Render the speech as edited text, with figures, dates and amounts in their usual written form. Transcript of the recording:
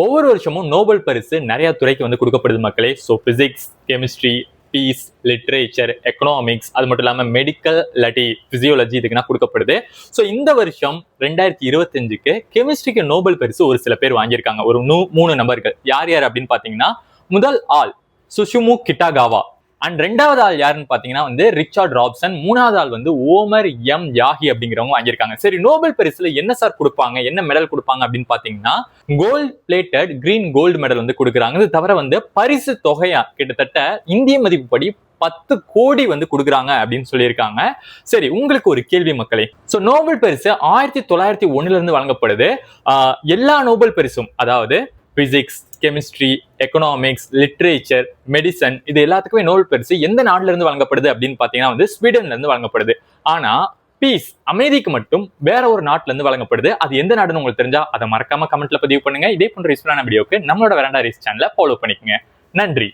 ஒவ்வொரு வருஷமும் நோபல் பரிசு நிறைய துறைக்கு வந்து கொடுக்கப்படுது மக்களே. So physics, chemistry, peace, literature, economics, அது மட்டும் இல்லாமல் மெடிக்கல் இல்லாட்டி பிசியோலஜி இதுக்குன்னா கொடுக்கப்படுது. ஸோ இந்த வருஷம் 2025க்கு கெமிஸ்ட்ரிக்கு நோபல் பரிசு ஒரு சில பேர் வாங்கியிருக்காங்க. ஒரு 3 நபர்கள். யார் யார் அப்படின்னு பார்த்தீங்கன்னா, முதல் ஆள் சுஷுமு கிட்டாகாவா, அண்ட் ரெண்டாவது ஆள் யாருன்னு பாத்தீங்கன்னா வந்து ரிச்சர்ட் ராப்சன், மூணாவது ஆள் வந்து ஓமர் எம் யாஹி அப்படிங்கிறவங்க வாங்கியிருக்காங்க. சரி, நோபல் பரிசுல என்ன சார் கொடுப்பாங்க, என்ன மெடல் கொடுப்பாங்க அப்படின்னு பாத்தீங்கன்னா, gold plated green gold medal வந்து கொடுக்குறாங்க. இது தவிர வந்து பரிசு தொகையா கிட்டத்தட்ட இந்திய மதிப்புப்படி 10 கோடி வந்து கொடுக்குறாங்க அப்படின்னு சொல்லியிருக்காங்க. சரி, உங்களுக்கு ஒரு கேள்வி மக்களே. சோ நோபல் பரிசு 1901 இருந்து வழங்கப்படுது. எல்லா நோபல் பரிசும், அதாவது physics, chemistry, economics, literature, medicine, இது எல்லாத்துக்குமே நோபல் பரிசு எந்த நாடுல இருந்து வழங்கப்படுது அப்படின்னு பாத்தீங்கன்னா வந்து ஸ்வீடன்ல இருந்து வழங்கப்படுது. ஆனா பீஸ், அமைதிக்கு மட்டும் வேற ஒரு நாட்டுல இருந்து வழங்கப்படுது. அது எந்த நாடுன்னு உங்களுக்கு தெரிஞ்சா அதை மறக்காம கமெண்ட்ல பதிவு பண்ணுங்க. இதே போன்ற யூஸ்ஃபுல்லான வீடியோக்கு நம்மளோட வெராண்டா ரேஸ் சேனலை ஃபாலோ பண்ணிக்கங்க. நன்றி.